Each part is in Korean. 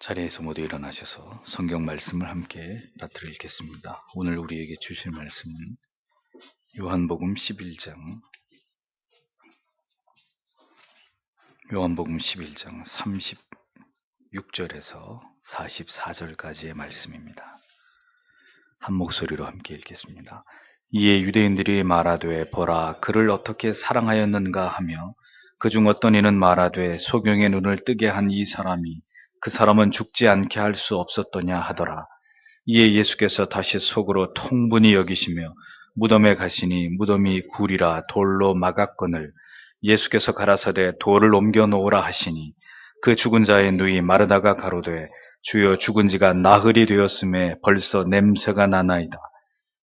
자리에서 모두 일어나셔서 성경 말씀을 함께 나들어 읽겠습니다. 오늘 우리에게 주실 말씀은 요한복음 11장 36절에서 44절까지의 말씀입니다. 한 목소리로 함께 읽겠습니다. 이에 유대인들이 말하되 보라 그를 어떻게 사랑하였는가 하며 그중 어떤 이는 말하되 소경의 눈을 뜨게 한 이 사람이 그 사람은 죽지 않게 할 수 없었더냐 하더라. 이에 예수께서 다시 속으로 통분히 여기시며 무덤에 가시니 무덤이 굴이라 돌로 막았거늘 예수께서 가라사대 돌을 옮겨 놓으라 하시니 그 죽은 자의 누이 마르다가 가로되 주여 죽은 지가 나흘이 되었음에 벌써 냄새가 나나이다.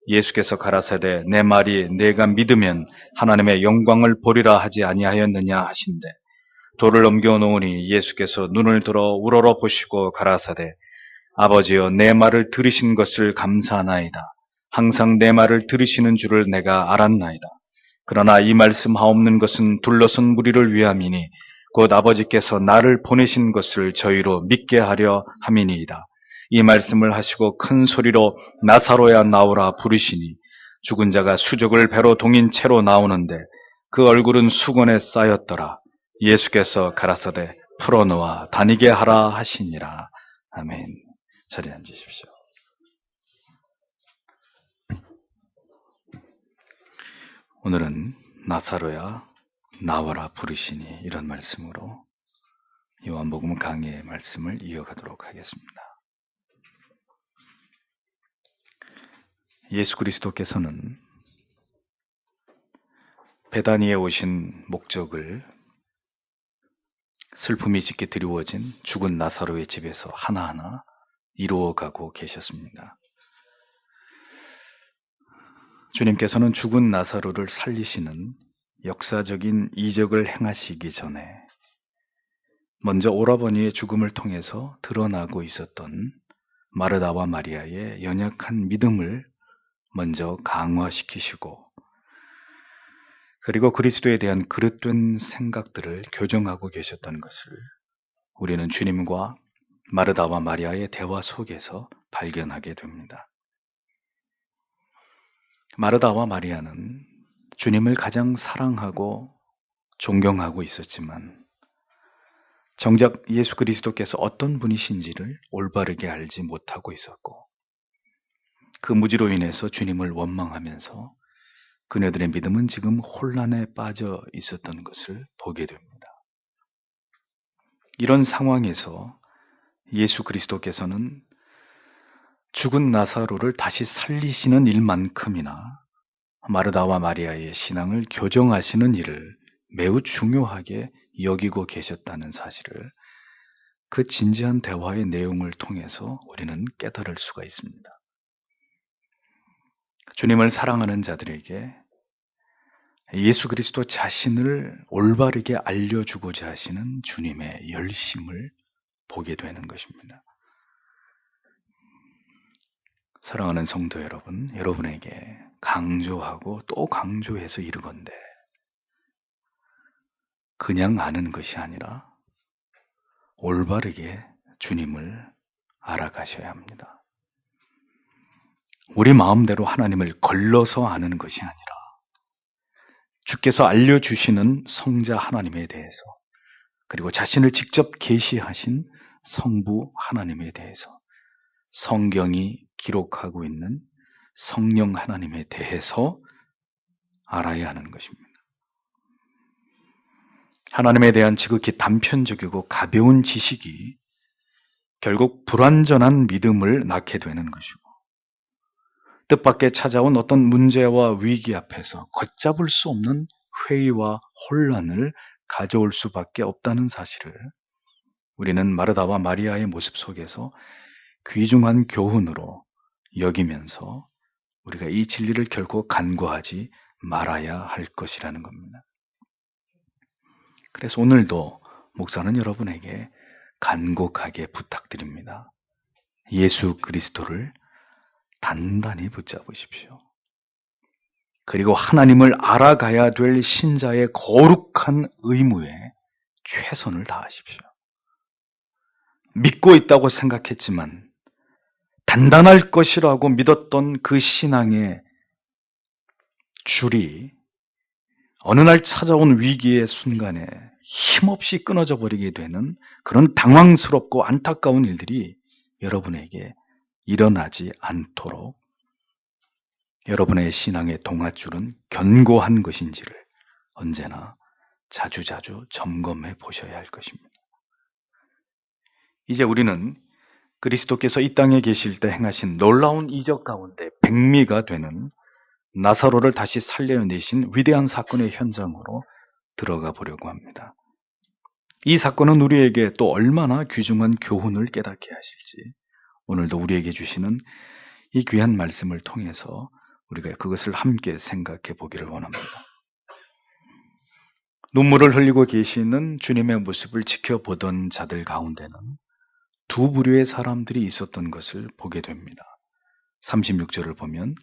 예수께서 가라사대 내 말이 내가 믿으면 하나님의 영광을 보리라 하지 아니하였느냐 하신대 돌을 옮겨 놓으니 예수께서 눈을 들어 우러러 보시고 가라사대 아버지여 내 말을 들으신 것을 감사하나이다. 항상 내 말을 들으시는 줄을 내가 알았나이다. 그러나 이 말씀 하옵는 것은 둘러선 무리를 위함이니 곧 아버지께서 나를 보내신 것을 저희로 믿게 하려 함이니이다. 이 말씀을 하시고 큰 소리로 나사로야 나오라 부르시니 죽은 자가 수족을 배로 동인 채로 나오는데 그 얼굴은 수건에 쌓였더라. 예수께서 가라사대 풀어놓아 다니게 하라 하시니라. 아멘. 자리에 앉으십시오. 오늘은 나사로야 나와라 부르시니 이런 말씀으로 요한복음 강해의 말씀을 이어가도록 하겠습니다. 예수 그리스도께서는 베다니에 오신 목적을 슬픔이 짙게 드리워진 죽은 나사로의 집에서 하나하나 이루어가고 계셨습니다. 주님께서는 죽은 나사로를 살리시는 역사적인 이적을 행하시기 전에 먼저 오라버니의 죽음을 통해서 드러나고 있었던 마르다와 마리아의 연약한 믿음을 먼저 강화시키시고 그리고 그리스도에 대한 그릇된 생각들을 교정하고 계셨던 것을 우리는 주님과 마르다와 마리아의 대화 속에서 발견하게 됩니다. 마르다와 마리아는 주님을 가장 사랑하고 존경하고 있었지만 정작 예수 그리스도께서 어떤 분이신지를 올바르게 알지 못하고 있었고 그 무지로 인해서 주님을 원망하면서 그녀들의 믿음은 지금 혼란에 빠져 있었던 것을 보게 됩니다. 이런 상황에서 예수 그리스도께서는 죽은 나사로를 다시 살리시는 일만큼이나 마르다와 마리아의 신앙을 교정하시는 일을 매우 중요하게 여기고 계셨다는 사실을 그 진지한 대화의 내용을 통해서 우리는 깨달을 수가 있습니다. 주님을 사랑하는 자들에게 예수 그리스도 자신을 올바르게 알려주고자 하시는 주님의 열심을 보게 되는 것입니다. 사랑하는 성도 여러분, 여러분에게 강조하고 또 강조해서 이르건대 그냥 아는 것이 아니라 올바르게 주님을 알아가셔야 합니다. 우리 마음대로 하나님을 걸러서 아는 것이 아니라 주께서 알려주시는 성자 하나님에 대해서 그리고 자신을 직접 계시하신 성부 하나님에 대해서 성경이 기록하고 있는 성령 하나님에 대해서 알아야 하는 것입니다. 하나님에 대한 지극히 단편적이고 가벼운 지식이 결국 불완전한 믿음을 낳게 되는 것이고 뜻밖의 찾아온 어떤 문제와 위기 앞에서 걷잡을 수 없는 회의와 혼란을 가져올 수밖에 없다는 사실을 우리는 마르다와 마리아의 모습 속에서 귀중한 교훈으로 여기면서 우리가 이 진리를 결코 간과하지 말아야 할 것이라는 겁니다. 그래서 오늘도 목사는 여러분에게 간곡하게 부탁드립니다. 예수 그리스도를 단단히 붙잡으십시오. 그리고 하나님을 알아가야 될 신자의 거룩한 의무에 최선을 다하십시오. 믿고 있다고 생각했지만 단단할 것이라고 믿었던 그 신앙의 줄이 어느 날 찾아온 위기의 순간에 힘없이 끊어져 버리게 되는 그런 당황스럽고 안타까운 일들이 여러분에게 일어나지 않도록 여러분의 신앙의 동아줄은 견고한 것인지를 언제나 자주자주 점검해 보셔야 할 것입니다. 이제 우리는 그리스도께서 이 땅에 계실 때 행하신 놀라운 이적 가운데 백미가 되는 나사로를 다시 살려내신 위대한 사건의 현장으로 들어가 보려고 합니다. 이 사건은 우리에게 또 얼마나 귀중한 교훈을 깨닫게 하실지 오늘도 우리에게 주시는 이 귀한 말씀을 통해서 우리가 그것을 함께 생각해 보기를 원합니다. 눈물을 흘리고 계시는 주님의 모습을 지켜보던 자들 가운데는 두 부류의 사람들이 있었던 것을 보게 됩니다. 36절을 보면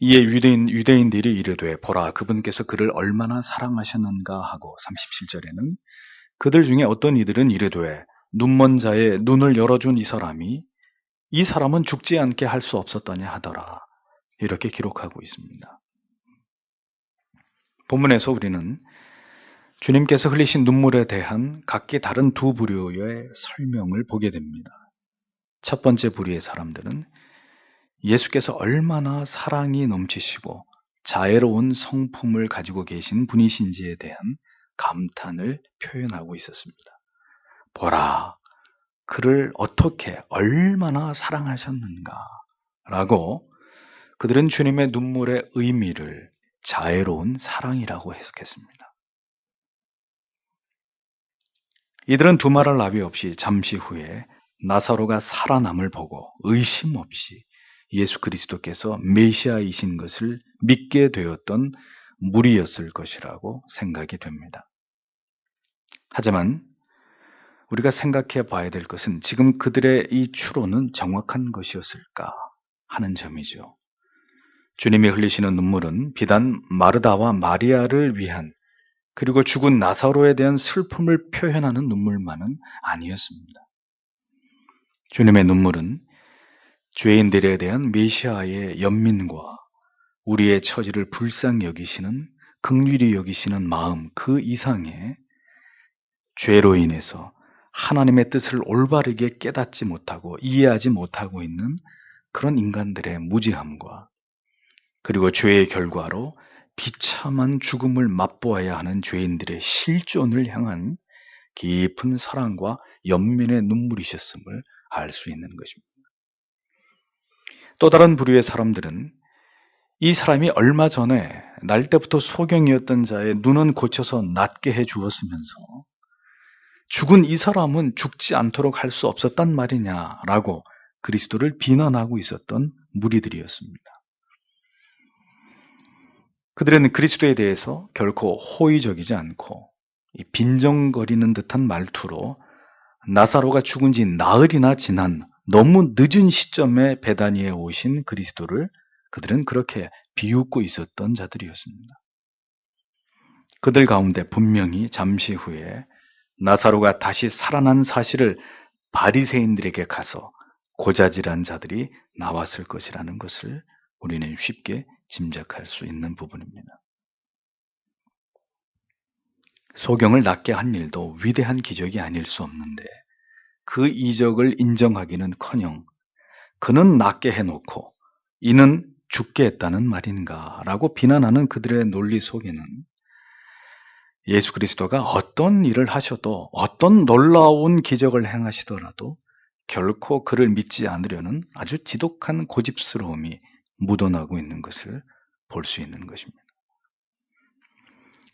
이에 유대인들이 이르되 보라 그분께서 그를 얼마나 사랑하셨는가 하고 37절에는 그들 중에 어떤 이들은 이르되 눈먼 자의 눈을 열어준 이 사람은 죽지 않게 할 수 없었더냐 하더라. 이렇게 기록하고 있습니다. 본문에서 우리는 주님께서 흘리신 눈물에 대한 각기 다른 두 부류의 설명을 보게 됩니다. 첫 번째 부류의 사람들은 예수께서 얼마나 사랑이 넘치시고 자애로운 성품을 가지고 계신 분이신지에 대한 감탄을 표현하고 있었습니다. 보라, 그를 어떻게 얼마나 사랑하셨는가 라고 그들은 주님의 눈물의 의미를 자애로운 사랑이라고 해석했습니다. 이들은 두말할 나위 없이 잠시 후에 나사로가 살아남을 보고 의심 없이 예수 그리스도께서 메시아이신 것을 믿게 되었던 무리였을 것이라고 생각이 됩니다. 하지만 우리가 생각해 봐야 될 것은 지금 그들의 이 추론은 정확한 것이었을까 하는 점이죠. 주님이 흘리시는 눈물은 비단 마르다와 마리아를 위한 그리고 죽은 나사로에 대한 슬픔을 표현하는 눈물만은 아니었습니다. 주님의 눈물은 죄인들에 대한 메시아의 연민과 우리의 처지를 불쌍히 여기시는 긍휼히 여기시는 마음 그 이상의 죄로 인해서 하나님의 뜻을 올바르게 깨닫지 못하고 이해하지 못하고 있는 그런 인간들의 무지함과 그리고 죄의 결과로 비참한 죽음을 맛보아야 하는 죄인들의 실존을 향한 깊은 사랑과 연민의 눈물이셨음을 알 수 있는 것입니다. 또 다른 부류의 사람들은 이 사람이 얼마 전에 날 때부터 소경이었던 자의 눈은 고쳐서 낫게 해 주었으면서 죽은 이 사람은 죽지 않도록 할 수 없었단 말이냐라고 그리스도를 비난하고 있었던 무리들이었습니다. 그들은 그리스도에 대해서 결코 호의적이지 않고 빈정거리는 듯한 말투로 나사로가 죽은 지 나흘이나 지난 너무 늦은 시점에 베다니에 오신 그리스도를 그들은 그렇게 비웃고 있었던 자들이었습니다. 그들 가운데 분명히 잠시 후에 나사로가 다시 살아난 사실을 바리새인들에게 가서 고자질한 자들이 나왔을 것이라는 것을 우리는 쉽게 짐작할 수 있는 부분입니다. 소경을 낫게 한 일도 위대한 기적이 아닐 수 없는데 그 이적을 인정하기는커녕 그는 낫게 해놓고 이는 죽게 했다는 말인가 라고 비난하는 그들의 논리 속에는 예수 그리스도가 어떤 일을 하셔도 어떤 놀라운 기적을 행하시더라도 결코 그를 믿지 않으려는 아주 지독한 고집스러움이 묻어나고 있는 것을 볼 수 있는 것입니다.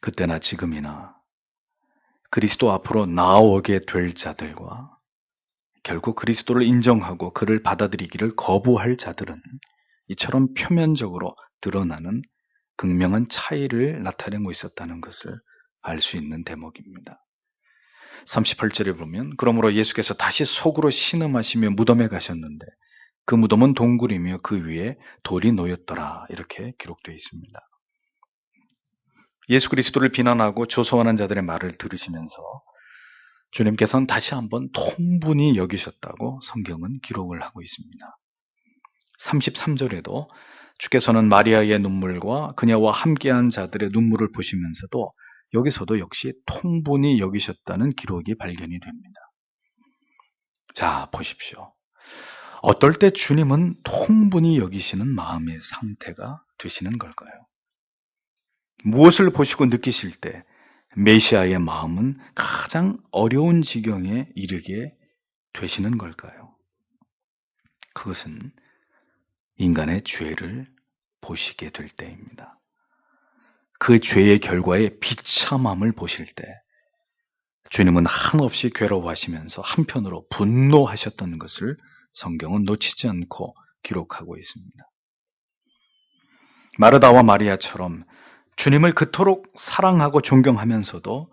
그때나 지금이나 그리스도 앞으로 나아오게 될 자들과 결국 그리스도를 인정하고 그를 받아들이기를 거부할 자들은 이처럼 표면적으로 드러나는 극명한 차이를 나타내고 있었다는 것을 알 수 있는 대목입니다. 38절에 보면 그러므로 예수께서 다시 속으로 신음하시며 무덤에 가셨는데 그 무덤은 동굴이며 그 위에 돌이 놓였더라 이렇게 기록되어 있습니다. 예수 그리스도를 비난하고 조소하는 자들의 말을 들으시면서 주님께서는 다시 한번 통분히 여기셨다고 성경은 기록을 하고 있습니다. 33절에도 주께서는 마리아의 눈물과 그녀와 함께한 자들의 눈물을 보시면서도 여기서도 역시 통분히 여기셨다는 기록이 발견이 됩니다. 자, 보십시오. 어떨 때 주님은 통분히 여기시는 마음의 상태가 되시는 걸까요? 무엇을 보시고 느끼실 때 메시아의 마음은 가장 어려운 지경에 이르게 되시는 걸까요? 그것은 인간의 죄를 보시게 될 때입니다. 그 죄의 결과의 비참함을 보실 때 주님은 한없이 괴로워하시면서 한편으로 분노하셨던 것을 성경은 놓치지 않고 기록하고 있습니다. 마르다와 마리아처럼 주님을 그토록 사랑하고 존경하면서도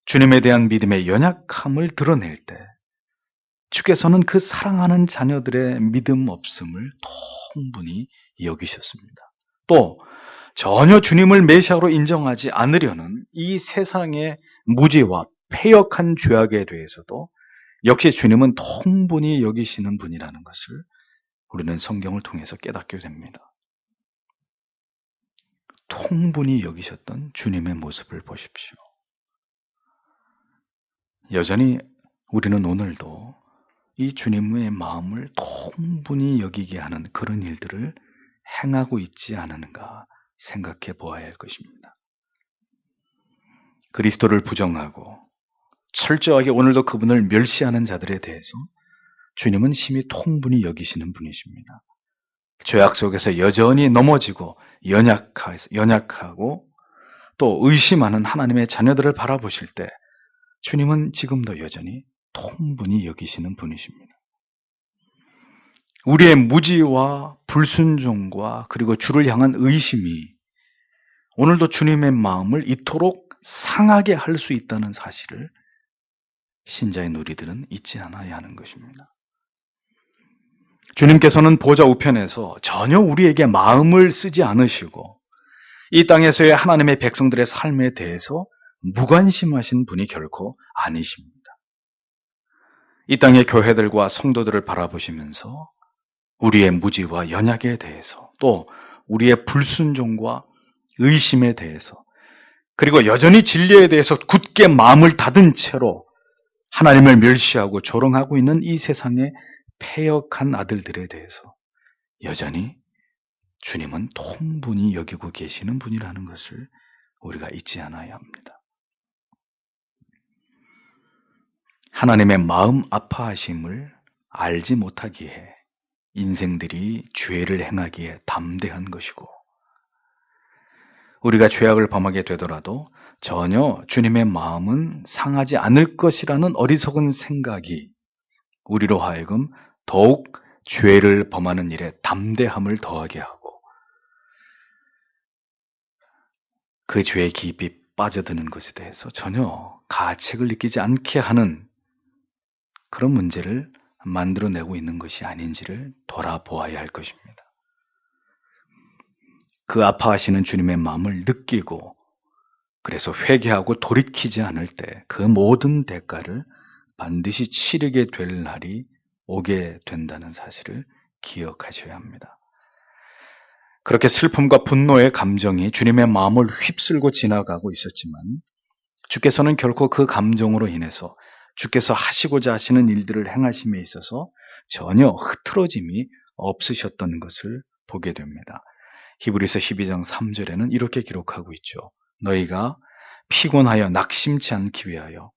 주님에 대한 믿음의 연약함을 드러낼 때 주께서는 그 사랑하는 자녀들의 믿음 없음을 통분히 여기셨습니다. 또 전혀 주님을 메시아로 인정하지 않으려는 이 세상의 무지와 패역한 죄악에 대해서도 역시 주님은 통분히 여기시는 분이라는 것을 우리는 성경을 통해서 깨닫게 됩니다. 통분히 여기셨던 주님의 모습을 보십시오. 여전히 우리는 오늘도 이 주님의 마음을 통분히 여기게 하는 그런 일들을 행하고 있지 않은가 생각해 보아야 할 것입니다. 그리스도를 부정하고 철저하게 오늘도 그분을 멸시하는 자들에 대해서 주님은 심히 통분히 여기시는 분이십니다. 죄악 속에서 여전히 넘어지고 연약하고 또 의심하는 하나님의 자녀들을 바라보실 때 주님은 지금도 여전히 통분히 여기시는 분이십니다. 우리의 무지와 불순종과 그리고 주를 향한 의심이 오늘도 주님의 마음을 이토록 상하게 할 수 있다는 사실을 신자의 우리들은 잊지 않아야 하는 것입니다. 주님께서는 보좌 우편에서 전혀 우리에게 마음을 쓰지 않으시고 이 땅에서의 하나님의 백성들의 삶에 대해서 무관심하신 분이 결코 아니십니다. 이 땅의 교회들과 성도들을 바라보시면서 우리의 무지와 연약에 대해서 또 우리의 불순종과 의심에 대해서 그리고 여전히 진리에 대해서 굳게 마음을 닫은 채로 하나님을 멸시하고 조롱하고 있는 이 세상의 패역한 아들들에 대해서 여전히 주님은 통분히 여기고 계시는 분이라는 것을 우리가 잊지 않아야 합니다. 하나님의 마음 아파하심을 알지 못하기에 인생들이 죄를 행하기에 담대한 것이고 우리가 죄악을 범하게 되더라도 전혀 주님의 마음은 상하지 않을 것이라는 어리석은 생각이 우리로 하여금 더욱 죄를 범하는 일에 담대함을 더하게 하고 그 죄에 깊이 빠져드는 것에 대해서 전혀 가책을 느끼지 않게 하는 그런 문제를 만들어내고 있는 것이 아닌지를 돌아보아야 할 것입니다. 그 아파하시는 주님의 마음을 느끼고 그래서 회개하고 돌이키지 않을 때 그 모든 대가를 반드시 치르게 될 날이 오게 된다는 사실을 기억하셔야 합니다. 그렇게 슬픔과 분노의 감정이 주님의 마음을 휩쓸고 지나가고 있었지만 주께서는 결코 그 감정으로 인해서 주께서 하시고자 하시는 일들을 행하심에 있어서 전혀 흐트러짐이 없으셨던 것을 보게 됩니다. 히브리서 12장 3절에는 이렇게 기록하고 있죠. 너희가 피곤하여 낙심치 않기 위하여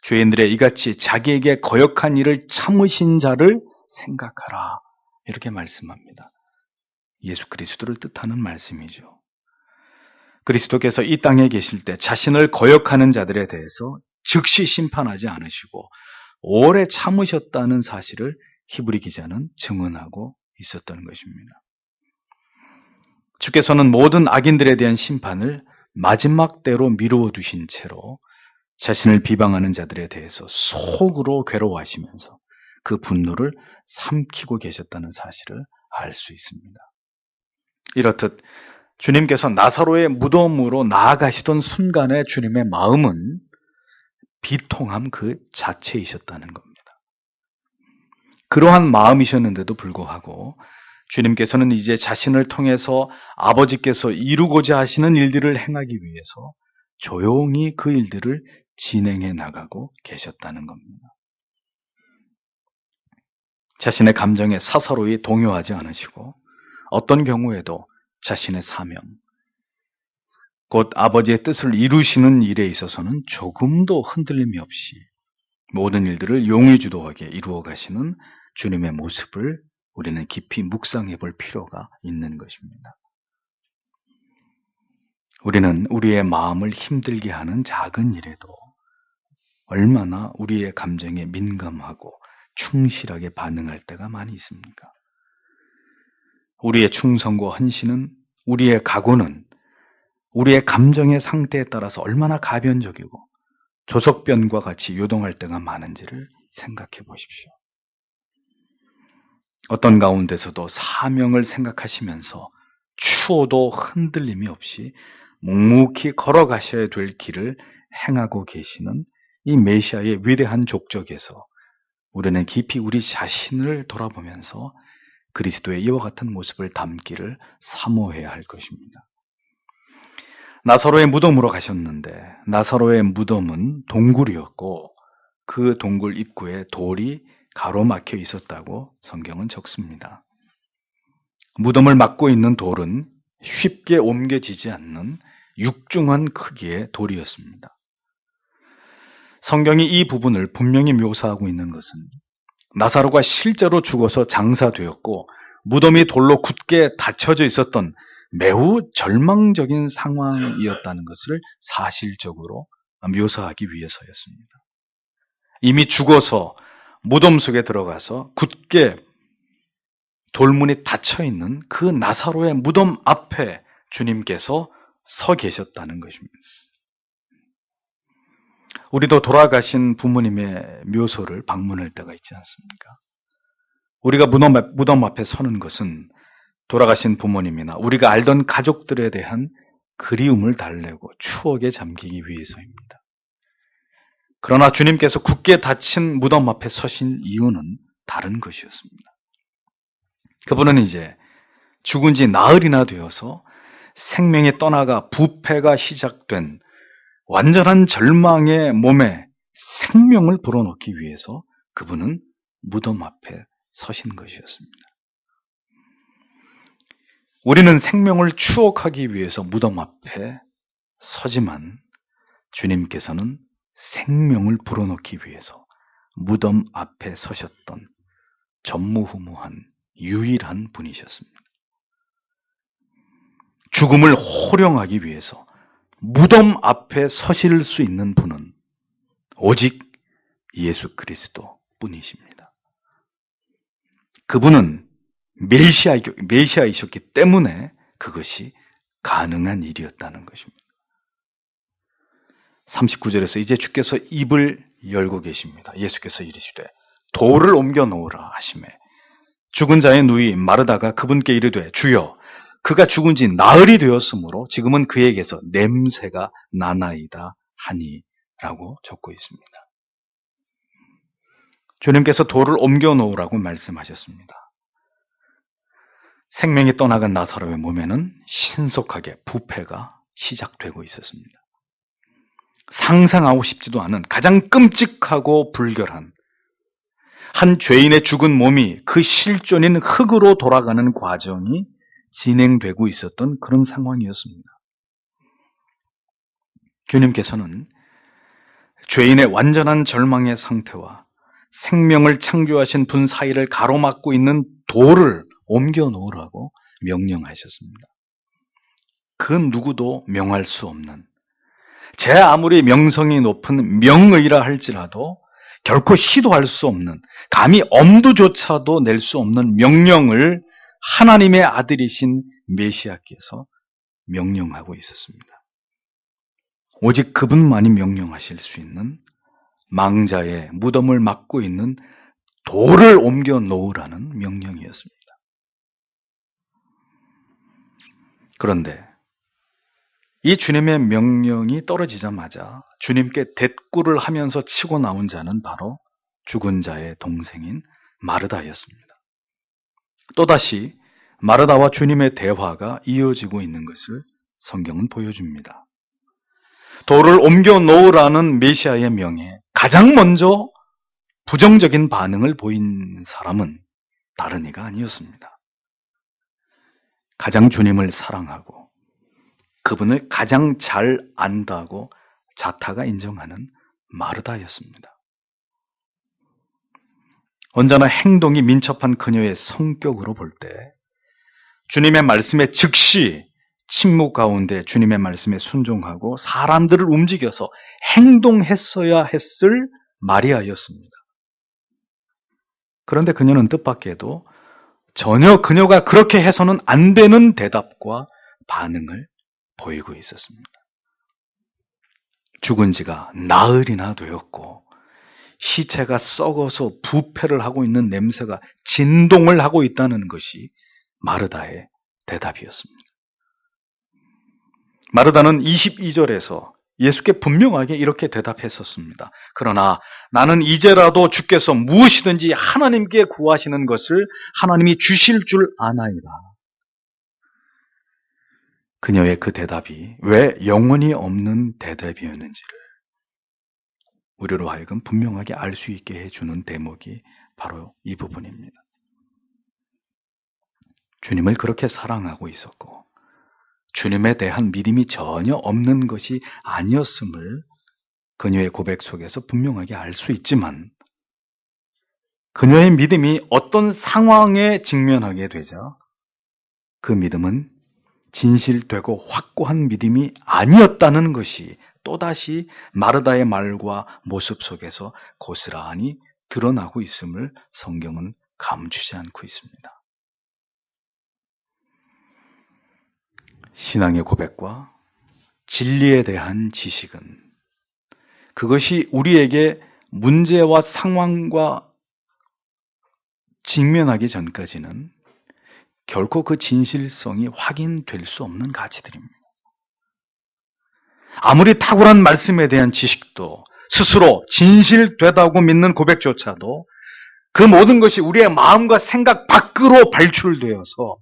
죄인들의 이같이 자기에게 거역한 일을 참으신 자를 생각하라. 이렇게 말씀합니다. 예수 그리스도를 뜻하는 말씀이죠. 그리스도께서 이 땅에 계실 때 자신을 거역하는 자들에 대해서 즉시 심판하지 않으시고 오래 참으셨다는 사실을 히브리 기자는 증언하고 있었던 것입니다. 주께서는 모든 악인들에 대한 심판을 마지막 때로 미루어 두신 채로 자신을 비방하는 자들에 대해서 속으로 괴로워하시면서 그 분노를 삼키고 계셨다는 사실을 알 수 있습니다. 이렇듯 주님께서 나사로의 무덤으로 나아가시던 순간에 주님의 마음은 비통함 그 자체이셨다는 겁니다. 그러한 마음이셨는데도 불구하고 주님께서는 이제 자신을 통해서 아버지께서 이루고자 하시는 일들을 행하기 위해서 조용히 그 일들을 진행해 나가고 계셨다는 겁니다. 자신의 감정에 사사로이 동요하지 않으시고 어떤 경우에도 자신의 사명, 곧 아버지의 뜻을 이루시는 일에 있어서는 조금도 흔들림이 없이 모든 일들을 용의주도하게 이루어 가시는 주님의 모습을 우리는 깊이 묵상해 볼 필요가 있는 것입니다. 우리는 우리의 마음을 힘들게 하는 작은 일에도 얼마나 우리의 감정에 민감하고 충실하게 반응할 때가 많이 있습니까? 우리의 충성과 헌신은, 우리의 각오는 우리의 감정의 상태에 따라서 얼마나 가변적이고 조석변과 같이 요동할 때가 많은지를 생각해 보십시오. 어떤 가운데서도 사명을 생각하시면서 추워도 흔들림이 없이 묵묵히 걸어가셔야 될 길을 행하고 계시는 이 메시아의 위대한 족적에서 우리는 깊이 우리 자신을 돌아보면서 그리스도의 이와 같은 모습을 담기를 사모해야 할 것입니다. 나사로의 무덤으로 가셨는데 나사로의 무덤은 동굴이었고 그 동굴 입구에 돌이 가로막혀 있었다고 성경은 적습니다. 무덤을 막고 있는 돌은 쉽게 옮겨지지 않는 육중한 크기의 돌이었습니다. 성경이 이 부분을 분명히 묘사하고 있는 것은 나사로가 실제로 죽어서 장사되었고 무덤이 돌로 굳게 닫혀져 있었던 매우 절망적인 상황이었다는 것을 사실적으로 묘사하기 위해서였습니다. 이미 죽어서 무덤 속에 들어가서 굳게 돌문이 닫혀 있는 그 나사로의 무덤 앞에 주님께서 서 계셨다는 것입니다. 우리도 돌아가신 부모님의 묘소를 방문할 때가 있지 않습니까? 우리가 무덤 앞에 서는 것은 돌아가신 부모님이나 우리가 알던 가족들에 대한 그리움을 달래고 추억에 잠기기 위해서입니다. 그러나 주님께서 굳게 닫힌 무덤 앞에 서신 이유는 다른 것이었습니다. 그분은 이제 죽은 지 나흘이나 되어서 생명이 떠나가 부패가 시작된 완전한 절망의 몸에 생명을 불어넣기 위해서 그분은 무덤 앞에 서신 것이었습니다. 우리는 생명을 추억하기 위해서 무덤 앞에 서지만 주님께서는 생명을 불어넣기 위해서 무덤 앞에 서셨던 전무후무한 유일한 분이셨습니다. 죽음을 호령하기 위해서 무덤 앞에 서실 수 있는 분은 오직 예수 그리스도 뿐이십니다. 그분은 메시아이셨기 때문에 그것이 가능한 일이었다는 것입니다. 39절에서 이제 주께서 입을 열고 계십니다. 예수께서 이르시되 돌을 옮겨 놓으라 하시매 죽은 자의 누이 마르다가 그분께 이르되 주여 그가 죽은 지 나흘이 되었으므로 지금은 그에게서 냄새가 나나이다 하니라고 적고 있습니다. 주님께서 돌을 옮겨 놓으라고 말씀하셨습니다. 생명이 떠나간 나사로의 몸에는 신속하게 부패가 시작되고 있었습니다. 상상하고 싶지도 않은 가장 끔찍하고 불결한 한 죄인의 죽은 몸이 그 실존인 흙으로 돌아가는 과정이 진행되고 있었던 그런 상황이었습니다. 주님께서는 죄인의 완전한 절망의 상태와 생명을 창조하신 분 사이를 가로막고 있는 돌을 옮겨 놓으라고 명령하셨습니다. 그 누구도 명할 수 없는, 제 아무리 명성이 높은 명의라 할지라도 결코 시도할 수 없는, 감히 엄두조차도 낼 수 없는 명령을 하나님의 아들이신 메시아께서 명령하고 있었습니다. 오직 그분만이 명령하실 수 있는 망자의 무덤을 막고 있는 돌을 옮겨 놓으라는 명령이었습니다. 그런데 이 주님의 명령이 떨어지자마자 주님께 대꾸를 하면서 치고 나온 자는 바로 죽은 자의 동생인 마르다였습니다. 또다시 마르다와 주님의 대화가 이어지고 있는 것을 성경은 보여줍니다. 돌을 옮겨 놓으라는 메시아의 명에 가장 먼저 부정적인 반응을 보인 사람은 다른 이가 아니었습니다. 가장 주님을 사랑하고 그분을 가장 잘 안다고 자타가 인정하는 마르다였습니다. 언제나 행동이 민첩한 그녀의 성격으로 볼 때 주님의 말씀에 즉시 침묵 가운데 주님의 말씀에 순종하고 사람들을 움직여서 행동했어야 했을 마리아였습니다. 그런데 그녀는 뜻밖에도 전혀 그녀가 그렇게 해서는 안 되는 대답과 반응을 보이고 있었습니다. 죽은 지가 나흘이나 되었고 시체가 썩어서 부패를 하고 있는 냄새가 진동을 하고 있다는 것이 마르다의 대답이었습니다. 마르다는 22절에서 예수께 분명하게 이렇게 대답했었습니다. 그러나 나는 이제라도 주께서 무엇이든지 하나님께 구하시는 것을 하나님이 주실 줄 아나이다. 그녀의 그 대답이 왜 영혼이 없는 대답이었는지를 우리로 하여금 분명하게 알 수 있게 해주는 대목이 바로 이 부분입니다. 주님을 그렇게 사랑하고 있었고 주님에 대한 믿음이 전혀 없는 것이 아니었음을 그녀의 고백 속에서 분명하게 알 수 있지만 그녀의 믿음이 어떤 상황에 직면하게 되자 그 믿음은 진실되고 확고한 믿음이 아니었다는 것이 또다시 마르다의 말과 모습 속에서 고스란히 드러나고 있음을 성경은 감추지 않고 있습니다. 신앙의 고백과 진리에 대한 지식은 그것이 우리에게 문제와 상황과 직면하기 전까지는 결코 그 진실성이 확인될 수 없는 가치들입니다. 아무리 탁월한 말씀에 대한 지식도 스스로 진실되다고 믿는 고백조차도 그 모든 것이 우리의 마음과 생각 밖으로 발출되어서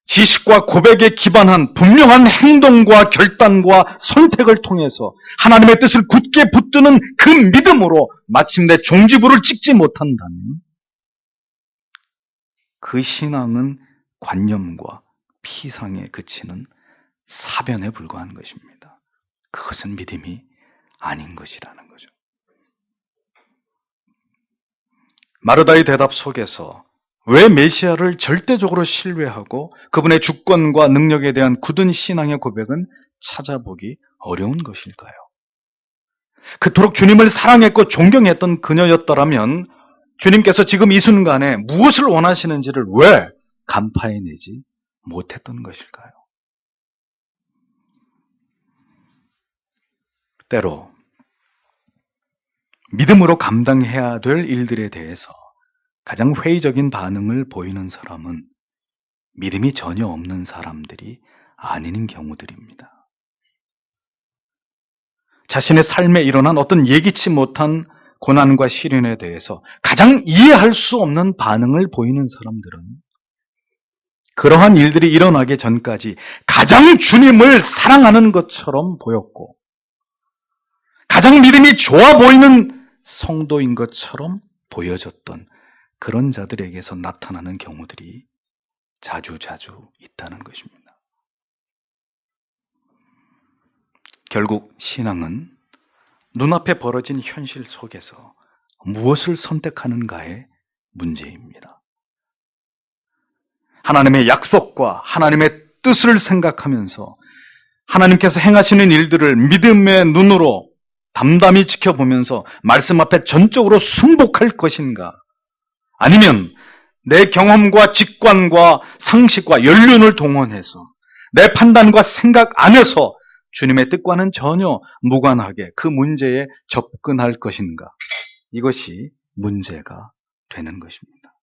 지식과 고백에 기반한 분명한 행동과 결단과 선택을 통해서 하나님의 뜻을 굳게 붙드는 그 믿음으로 마침내 종지부를 찍지 못한다면 그 신앙은 관념과 피상에 그치는 사변에 불과한 것입니다. 그것은 믿음이 아닌 것이라는 거죠. 마르다의 대답 속에서 왜 메시아를 절대적으로 신뢰하고 그분의 주권과 능력에 대한 굳은 신앙의 고백은 찾아보기 어려운 것일까요? 그토록 주님을 사랑했고 존경했던 그녀였더라면 주님께서 지금 이 순간에 무엇을 원하시는지를 왜 간파해내지 못했던 것일까요? 때로 믿음으로 감당해야 될 일들에 대해서 가장 회의적인 반응을 보이는 사람은 믿음이 전혀 없는 사람들이 아닌 경우들입니다. 자신의 삶에 일어난 어떤 예기치 못한 고난과 시련에 대해서 가장 이해할 수 없는 반응을 보이는 사람들은 그러한 일들이 일어나기 전까지 가장 주님을 사랑하는 것처럼 보였고 가장 믿음이 좋아 보이는 성도인 것처럼 보여졌던 그런 자들에게서 나타나는 경우들이 자주자주 있다는 것입니다. 결국 신앙은 눈앞에 벌어진 현실 속에서 무엇을 선택하는가의 문제입니다. 하나님의 약속과 하나님의 뜻을 생각하면서 하나님께서 행하시는 일들을 믿음의 눈으로 담담히 지켜보면서 말씀 앞에 전적으로 순복할 것인가? 아니면 내 경험과 직관과 상식과 연륜을 동원해서 내 판단과 생각 안에서 주님의 뜻과는 전혀 무관하게 그 문제에 접근할 것인가? 이것이 문제가 되는 것입니다.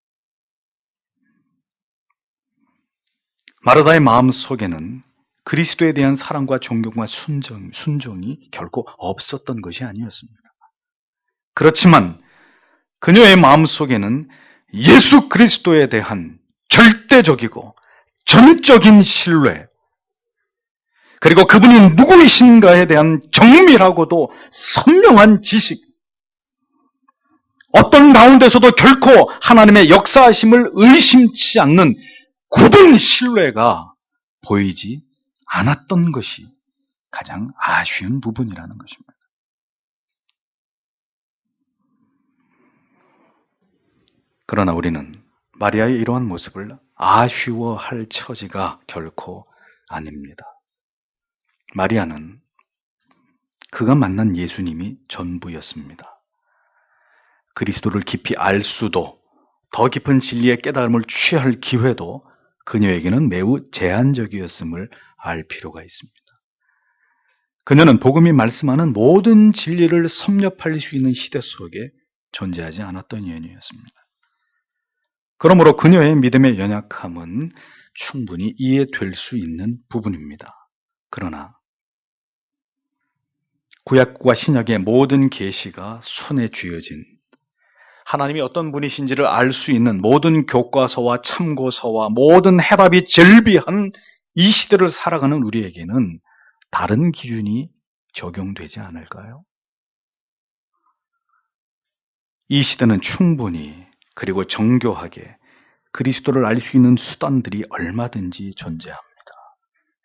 마르다의 마음 속에는 그리스도에 대한 사랑과 존경과 순종이 결코 없었던 것이 아니었습니다. 그렇지만 그녀의 마음속에는 예수 그리스도에 대한 절대적이고 전적인 신뢰, 그리고 그분이 누구이신가에 대한 정밀하고도 선명한 지식, 어떤 가운데서도 결코 하나님의 역사하심을 의심치 않는 굳은 신뢰가 보이지 않았던 것이 가장 아쉬운 부분이라는 것입니다. 그러나 우리는 마리아의 이러한 모습을 아쉬워할 처지가 결코 아닙니다. 마리아는 그가 만난 예수님이 전부였습니다. 그리스도를 깊이 알 수도, 더 깊은 진리의 깨달음을 취할 기회도 그녀에게는 매우 제한적이었음을 알 필요가 있습니다. 그녀는 복음이 말씀하는 모든 진리를 섭렵할 수 있는 시대 속에 존재하지 않았던 여인이었습니다. 그러므로 그녀의 믿음의 연약함은 충분히 이해될 수 있는 부분입니다. 그러나 구약과 신약의 모든 계시가 손에 쥐어진 하나님이 어떤 분이신지를 알 수 있는 모든 교과서와 참고서와 모든 해답이 절비한 이 시대를 살아가는 우리에게는 다른 기준이 적용되지 않을까요? 이 시대는 충분히 그리고 정교하게 그리스도를 알 수 있는 수단들이 얼마든지 존재합니다.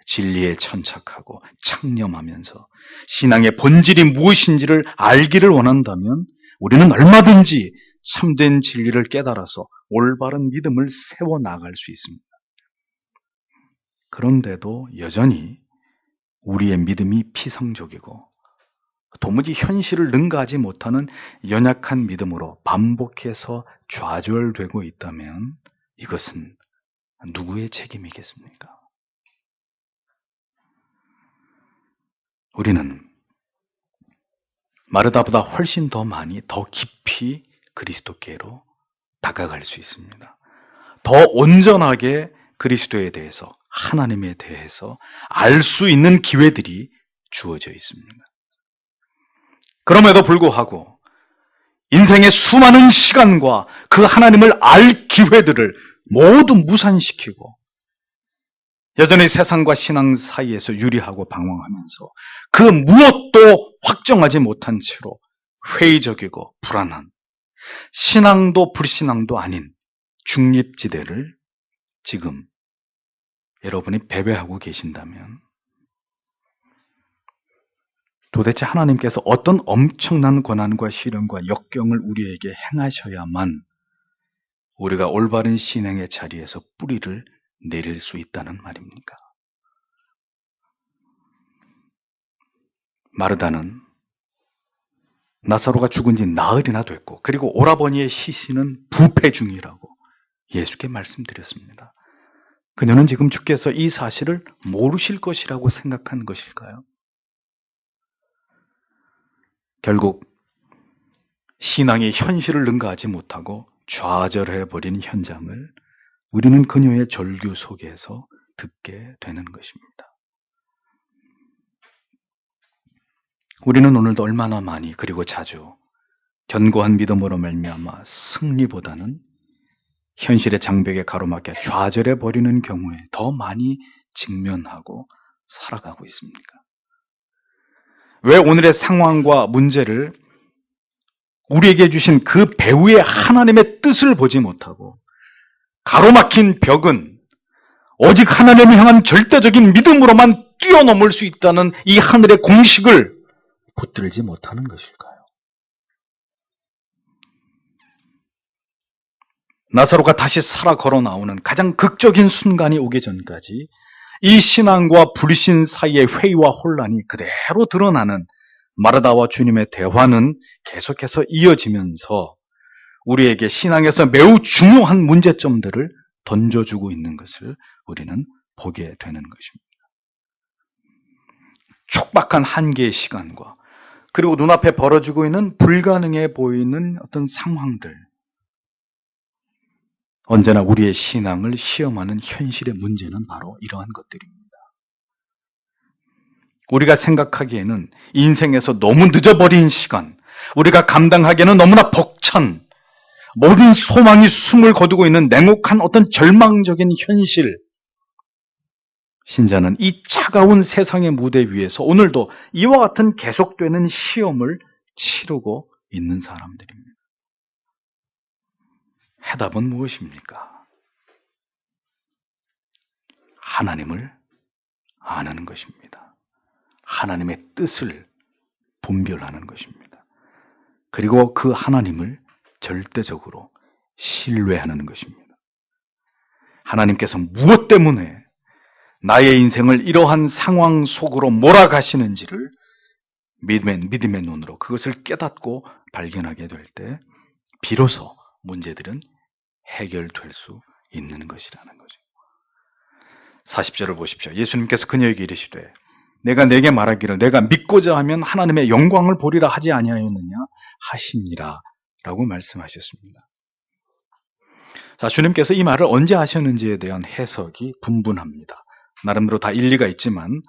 진리에 천착하고 창념하면서 신앙의 본질이 무엇인지를 알기를 원한다면 우리는 얼마든지 참된 진리를 깨달아서 올바른 믿음을 세워나갈 수 있습니다. 그런데도 여전히 우리의 믿음이 피상적이고 도무지 현실을 능가하지 못하는 연약한 믿음으로 반복해서 좌절되고 있다면 이것은 누구의 책임이겠습니까? 우리는 마르다보다 훨씬 더 많이, 더 깊이 그리스도께로 다가갈 수 있습니다. 더 온전하게 그리스도에 대해서, 하나님에 대해서 알 수 있는 기회들이 주어져 있습니다. 그럼에도 불구하고 인생의 수많은 시간과 그 하나님을 알 기회들을 모두 무산시키고 여전히 세상과 신앙 사이에서 유리하고 방황하면서 그 무엇도 확정하지 못한 채로 회의적이고 불안한 신앙도 불신앙도 아닌 중립지대를 지금 여러분이 배회하고 계신다면 도대체 하나님께서 어떤 엄청난 고난과 시련과 역경을 우리에게 행하셔야만 우리가 올바른 신앙의 자리에서 뿌리를 내릴 수 있다는 말입니까? 마르다는 나사로가 죽은 지 나흘이나 됐고 그리고 오라버니의 시신은 부패 중이라고 예수께 말씀드렸습니다. 그녀는 지금 주께서 이 사실을 모르실 것이라고 생각한 것일까요? 결국 신앙의 현실을 능가하지 못하고 좌절해버린 현장을 우리는 그녀의 절규 속에서 듣게 되는 것입니다. 우리는 오늘도 얼마나 많이 그리고 자주 견고한 믿음으로 말미암아 승리보다는 현실의 장벽에 가로막혀 좌절해버리는 경우에 더 많이 직면하고 살아가고 있습니까? 왜 오늘의 상황과 문제를 우리에게 주신 그 배후의 하나님의 뜻을 보지 못하고 가로막힌 벽은 오직 하나님을 향한 절대적인 믿음으로만 뛰어넘을 수 있다는 이 하늘의 공식을 붙들지 못하는 것일까요? 나사로가 다시 살아 걸어 나오는 가장 극적인 순간이 오기 전까지 이 신앙과 불신 사이의 회의와 혼란이 그대로 드러나는 마르다와 주님의 대화는 계속해서 이어지면서 우리에게 신앙에서 매우 중요한 문제점들을 던져주고 있는 것을 우리는 보게 되는 것입니다. 촉박한 한계의 시간과 그리고 눈앞에 벌어지고 있는 불가능해 보이는 어떤 상황들, 언제나 우리의 신앙을 시험하는 현실의 문제는 바로 이러한 것들입니다. 우리가 생각하기에는 인생에서 너무 늦어버린 시간, 우리가 감당하기에는 너무나 벅찬, 모든 소망이 숨을 거두고 있는 냉혹한 어떤 절망적인 현실. 신자는 이 차가운 세상의 무대 위에서 오늘도 이와 같은 계속되는 시험을 치르고 있는 사람들입니다. 해답은 무엇입니까? 하나님을 아는 것입니다. 하나님의 뜻을 분별하는 것입니다. 그리고 그 하나님을 절대적으로 신뢰하는 것입니다. 하나님께서 무엇 때문에 나의 인생을 이러한 상황 속으로 몰아가시는지를 믿음의 눈으로 그것을 깨닫고 발견하게 될 때 비로소 문제들은 해결될 수 있는 것이라는 거죠. 40절을 보십시오. 예수님께서 그녀에게 이르시되 내가 내게 말하기를 내가 믿고자 하면 하나님의 영광을 보리라 하지 아니하였느냐 하시니라 라고 말씀하셨습니다. 자, 주님께서 이 말을 언제 하셨는지에 대한 해석이 분분합니다. 나름대로 다 일리가 있지만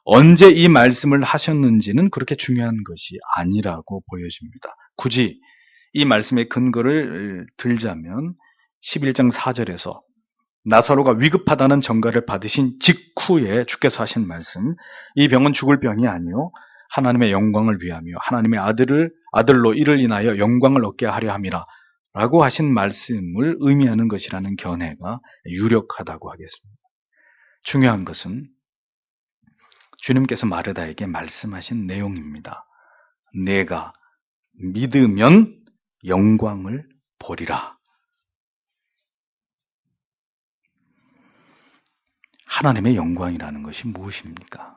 언제 이 말씀을 하셨는지는 그렇게 중요한 것이 아니라고 보여집니다. 굳이 이 말씀의 근거를 들자면 11장 4절에서 나사로가 위급하다는 전가를 받으신 직후에 주께서 하신 말씀, 이 병은 죽을 병이 아니요 하나님의 영광을 위하며 하나님의 아들로 이를 인하여 영광을 얻게 하려 함이라 라고 하신 말씀을 의미하는 것이라는 견해가 유력하다고 하겠습니다. 중요한 것은 주님께서 마르다에게 말씀하신 내용입니다. 내가 믿으면 영광을 보리라. 하나님의 영광이라는 것이 무엇입니까?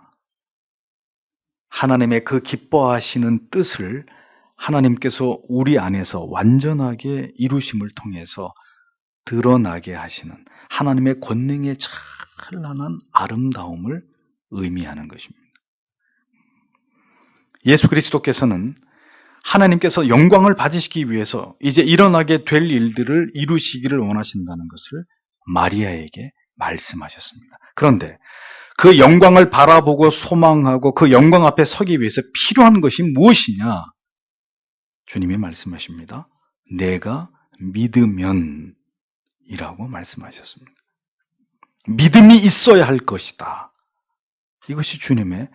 하나님의 그 기뻐하시는 뜻을 하나님께서 우리 안에서 완전하게 이루심을 통해서 드러나게 하시는 하나님의 권능의 찬란한 아름다움을 의미하는 것입니다. 예수 그리스도께서는 하나님께서 영광을 받으시기 위해서 이제 일어나게 될 일들을 이루시기를 원하신다는 것을 마리아에게 말씀하셨습니다. 그런데 그 영광을 바라보고 소망하고 그 영광 앞에 서기 위해서 필요한 것이 무엇이냐? 주님이 말씀하십니다. 내가 믿으면 이라고 말씀하셨습니다. 믿음이 있어야 할 것이다. 이것이 주님의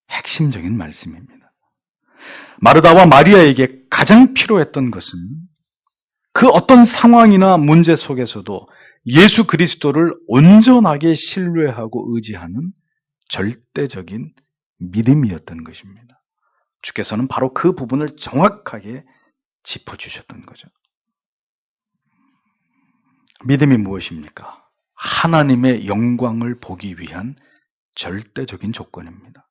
핵심적인 말씀입니다. 마르다와 마리아에게 가장 필요했던 것은 그 어떤 상황이나 문제 속에서도 예수 그리스도를 온전하게 신뢰하고 의지하는 절대적인 믿음이었던 것입니다. 주께서는 바로 그 부분을 정확하게 짚어주셨던 거죠. 믿음이 무엇입니까? 하나님의 영광을 보기 위한 절대적인 조건입니다.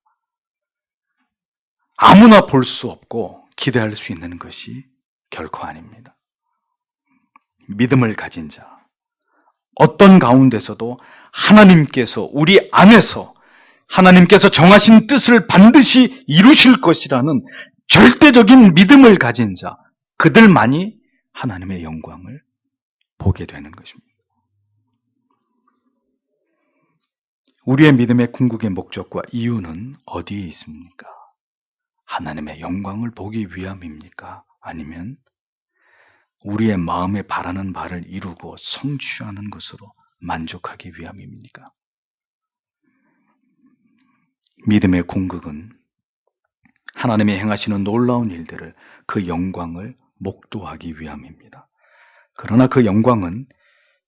아무나 볼 수 없고 기대할 수 있는 것이 결코 아닙니다. 믿음을 가진 자, 어떤 가운데서도 하나님께서 우리 안에서 하나님께서 정하신 뜻을 반드시 이루실 것이라는 절대적인 믿음을 가진 자, 그들만이 하나님의 영광을 보게 되는 것입니다. 우리의 믿음의 궁극의 목적과 이유는 어디에 있습니까? 하나님의 영광을 보기 위함입니까? 아니면 우리의 마음에 바라는 바를 이루고 성취하는 것으로 만족하기 위함입니까? 믿음의 궁극은 하나님이 행하시는 놀라운 일들을 그 영광을 목도하기 위함입니다. 그러나 그 영광은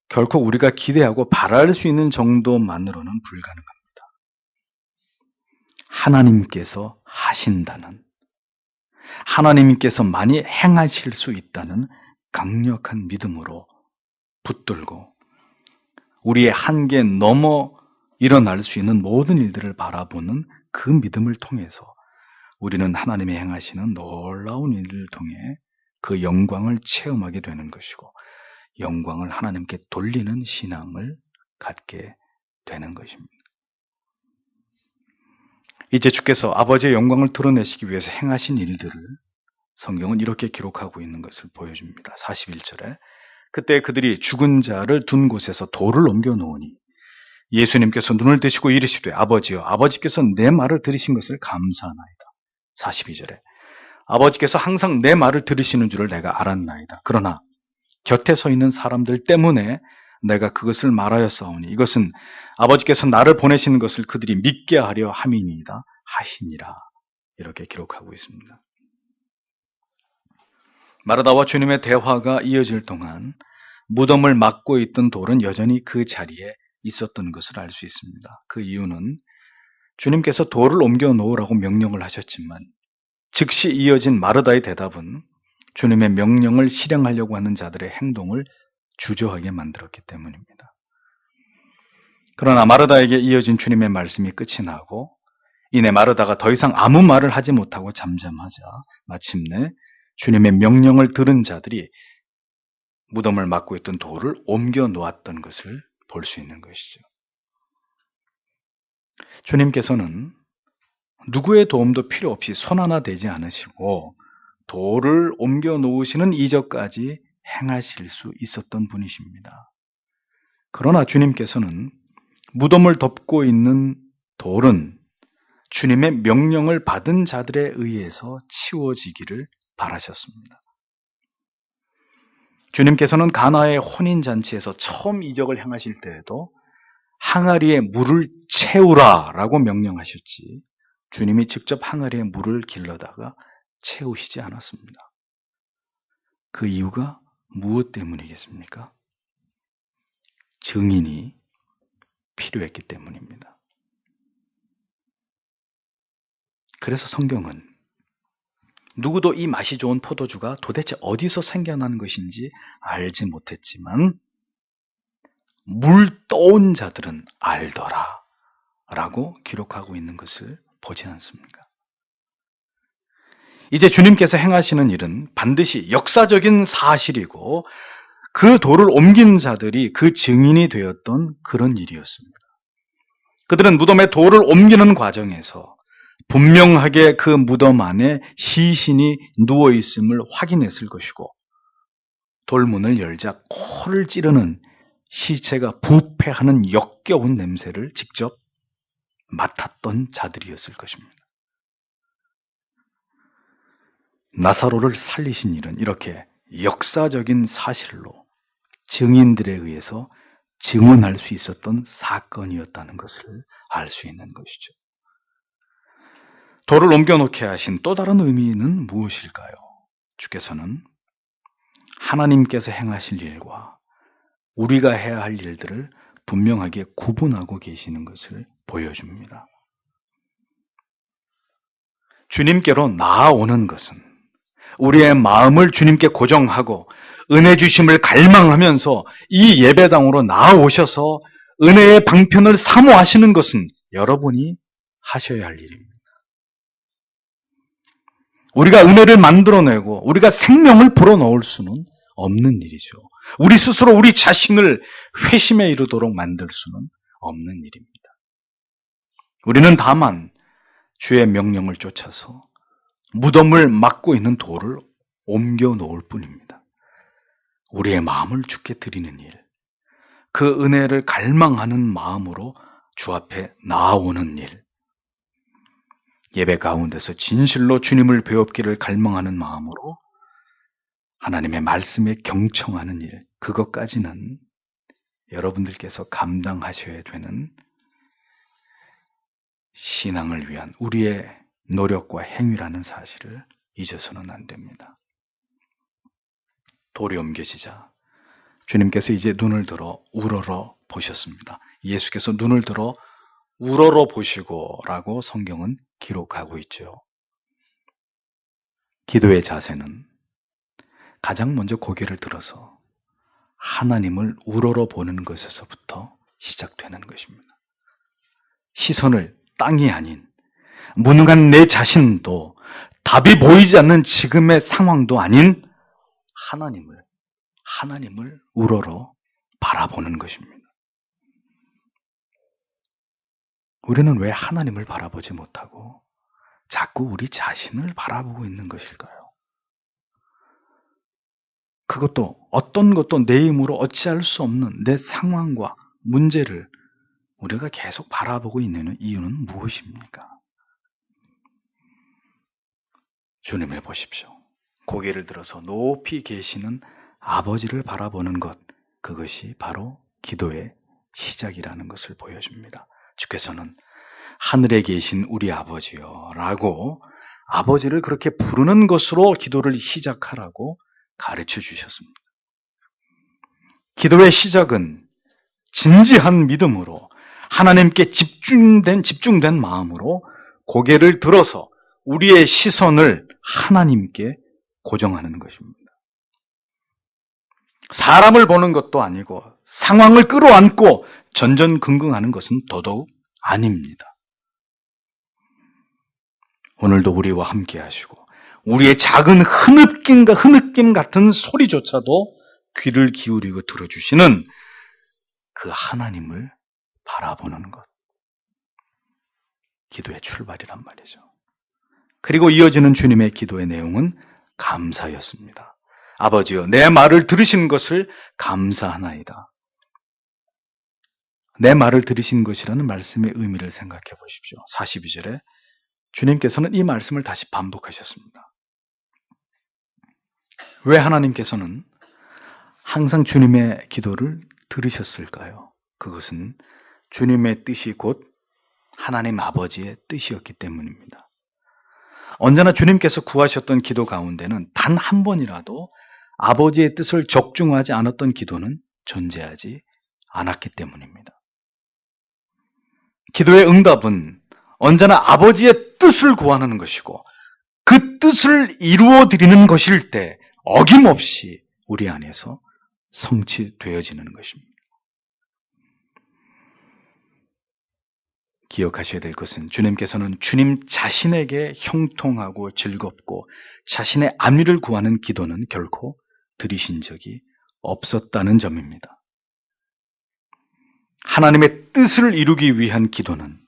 결코 우리가 기대하고 바랄 수 있는 정도만으로는 불가능합니다. 하나님께서 하신다는, 하나님께서만이 행하실 수 있다는 강력한 믿음으로 붙들고 우리의 한계 넘어 일어날 수 있는 모든 일들을 바라보는 그 믿음을 통해서 우리는 하나님이 행하시는 놀라운 일들을 통해 그 영광을 체험하게 되는 것이고 영광을 하나님께 돌리는 신앙을 갖게 되는 것입니다. 이제 주께서 아버지의 영광을 드러내시기 위해서 행하신 일들을 성경은 이렇게 기록하고 있는 것을 보여줍니다. 41절에 그때 그들이 죽은 자를 둔 곳에서 돌을 옮겨 놓으니 예수님께서 눈을 뜨시고 이르시되 아버지여 아버지께서 내 말을 들으신 것을 감사하나이다. 42절에 아버지께서 항상 내 말을 들으시는 줄을 내가 알았나이다. 그러나 곁에 서 있는 사람들 때문에 내가 그것을 말하였사오니 이것은 아버지께서 나를 보내시는 것을 그들이 믿게 하려 함이니이다 하시니라. 이렇게 기록하고 있습니다. 마르다와 주님의 대화가 이어질 동안 무덤을 막고 있던 돌은 여전히 그 자리에 있었던 것을 알 수 있습니다. 그 이유는 주님께서 돌을 옮겨 놓으라고 명령을 하셨지만 즉시 이어진 마르다의 대답은 주님의 명령을 실행하려고 하는 자들의 행동을 주저하게 만들었기 때문입니다. 그러나 마르다에게 이어진 주님의 말씀이 끝이 나고 이내 마르다가 더 이상 아무 말을 하지 못하고 잠잠하자 마침내 주님의 명령을 들은 자들이 무덤을 막고 있던 돌을 옮겨 놓았던 것을 볼 수 있는 것이죠. 주님께서는 누구의 도움도 필요 없이 손 하나 대지 않으시고 돌을 옮겨 놓으시는 이적까지 행하실 수 있었던 분이십니다. 그러나 주님께서는 무덤을 덮고 있는 돌은 주님의 명령을 받은 자들에 의해서 치워지기를 바라셨습니다. 주님께서는 가나의 혼인잔치에서 처음 이적을 행하실 때에도 항아리에 물을 채우라라고 명령하셨지 주님이 직접 항아리에 물을 길러다가 채우시지 않았습니다. 그 이유가 무엇 때문이겠습니까? 증인이 필요했기 때문입니다. 그래서 성경은 누구도 이 맛이 좋은 포도주가 도대체 어디서 생겨난 것인지 알지 못했지만 물 떠온 자들은 알더라 라고 기록하고 있는 것을 보지 않습니까? 이제 주님께서 행하시는 일은 반드시 역사적인 사실이고 그 돌을 옮긴 자들이 그 증인이 되었던 그런 일이었습니다. 그들은 무덤에 돌을 옮기는 과정에서 분명하게 그 무덤 안에 시신이 누워있음을 확인했을 것이고 돌문을 열자 코를 찌르는 시체가 부패하는 역겨운 냄새를 직접 맡았던 자들이었을 것입니다. 나사로를 살리신 일은 이렇게 역사적인 사실로 증인들에 의해서 증언할 수 있었던 사건이었다는 것을 알 수 있는 것이죠. 돌을 옮겨놓게 하신 또 다른 의미는 무엇일까요? 주께서는 하나님께서 행하실 일과 우리가 해야 할 일들을 분명하게 구분하고 계시는 것을 보여줍니다. 주님께로 나아오는 것은 우리의 마음을 주님께 고정하고 은혜 주심을 갈망하면서 이 예배당으로 나아오셔서 은혜의 방편을 사모하시는 것은 여러분이 하셔야 할 일입니다. 우리가 은혜를 만들어내고 우리가 생명을 불어넣을 수는 없는 일이죠. 우리 스스로 우리 자신을 회심에 이르도록 만들 수는 없는 일입니다. 우리는 다만 주의 명령을 쫓아서 무덤을 막고 있는 돌을 옮겨 놓을 뿐입니다. 우리의 마음을 주께 드리는 일, 그 은혜를 갈망하는 마음으로 주 앞에 나아오는 일, 예배 가운데서 진실로 주님을 배웁기를 갈망하는 마음으로 하나님의 말씀에 경청하는 일, 그것까지는 여러분들께서 감당하셔야 되는 신앙을 위한 우리의 노력과 행위라는 사실을 잊어서는 안 됩니다. 돌이 옮겨지자 주님께서 이제 눈을 들어 우러러 보셨습니다. 예수께서 눈을 들어 우러러 보시고 라고 성경은 기록하고 있죠. 기도의 자세는 가장 먼저 고개를 들어서 하나님을 우러러 보는 것에서부터 시작되는 것입니다. 시선을 땅이 아닌 무능한 내 자신도 답이 보이지 않는 지금의 상황도 아닌 하나님을 우러러 바라보는 것입니다. 우리는 왜 하나님을 바라보지 못하고 자꾸 우리 자신을 바라보고 있는 것일까요? 그것도 어떤 것도 내 힘으로 어찌할 수 없는 내 상황과 문제를 우리가 계속 바라보고 있는 이유는 무엇입니까? 주님을 보십시오. 고개를 들어서 높이 계시는 아버지를 바라보는 것, 그것이 바로 기도의 시작이라는 것을 보여줍니다. 주께서는 하늘에 계신 우리 아버지요 라고 아버지를 그렇게 부르는 것으로 기도를 시작하라고 가르쳐 주셨습니다. 기도의 시작은 진지한 믿음으로 하나님께 집중된 마음으로 고개를 들어서 우리의 시선을 하나님께 고정하는 것입니다. 사람을 보는 것도 아니고 상황을 끌어안고 전전긍긍하는 것은 더더욱 아닙니다. 오늘도 우리와 함께 하시고 우리의 작은 흐느낌 같은 소리조차도 귀를 기울이고 들어주시는 그 하나님을 바라보는 것. 기도의 출발이란 말이죠. 그리고 이어지는 주님의 기도의 내용은 감사였습니다. 아버지여, 내 말을 들으신 것을 감사하나이다. 내 말을 들으신 것이라는 말씀의 의미를 생각해 보십시오. 42절에 주님께서는 이 말씀을 다시 반복하셨습니다. 왜 하나님께서는 항상 주님의 기도를 들으셨을까요? 그것은 주님의 뜻이 곧 하나님 아버지의 뜻이었기 때문입니다. 언제나 주님께서 구하셨던 기도 가운데는 단 한 번이라도 아버지의 뜻을 적중하지 않았던 기도는 존재하지 않았기 때문입니다. 기도의 응답은 언제나 아버지의 뜻을 구하는 것이고 그 뜻을 이루어 드리는 것일 때 어김없이 우리 안에서 성취되어지는 것입니다. 기억하셔야 될 것은 주님께서는 주님 자신에게 형통하고 즐겁고 자신의 안위를 구하는 기도는 결코 들으신 적이 없었다는 점입니다. 하나님의 뜻을 이루기 위한 기도는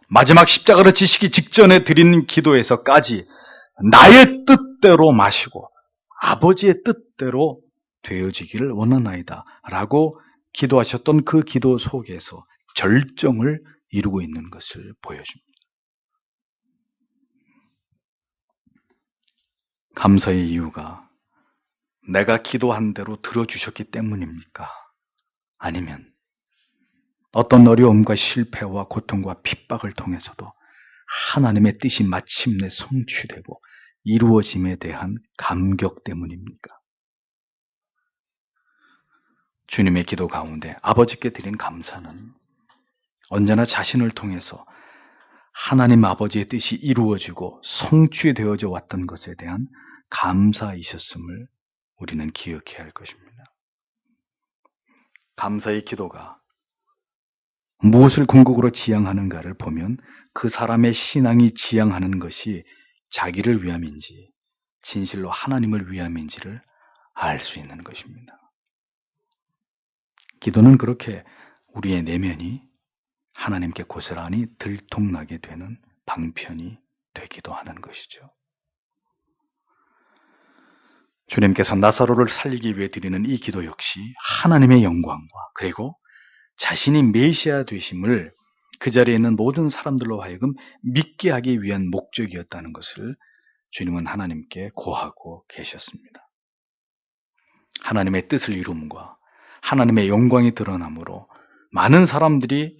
마지막 십자가를 지시기 직전에 드린 기도에서까지 나의 뜻대로 마시고 아버지의 뜻대로 되어지기를 원하나이다 라고 기도하셨던 그 기도 속에서 절정을 이루고 있는 것을 보여줍니다. 감사의 이유가 내가 기도한 대로 들어주셨기 때문입니까? 아니면 어떤 어려움과 실패와 고통과 핍박을 통해서도 하나님의 뜻이 마침내 성취되고 이루어짐에 대한 감격 때문입니까? 주님의 기도 가운데 아버지께 드린 감사는 언제나 자신을 통해서 하나님 아버지의 뜻이 이루어지고 성취되어져 왔던 것에 대한 감사이셨음을 우리는 기억해야 할 것입니다. 감사의 기도가 무엇을 궁극으로 지향하는가를 보면 그 사람의 신앙이 지향하는 것이 자기를 위함인지 진실로 하나님을 위함인지를 알 수 있는 것입니다. 기도는 그렇게 우리의 내면이 하나님께 고스란히 들통나게 되는 방편이 되기도 하는 것이죠. 주님께서 나사로를 살리기 위해 드리는 이 기도 역시 하나님의 영광과 그리고 자신이 메시아 되심을 그 자리에 있는 모든 사람들로 하여금 믿게 하기 위한 목적이었다는 것을 주님은 하나님께 고하고 계셨습니다. 하나님의 뜻을 이룸과 하나님의 영광이 드러남으로 많은 사람들이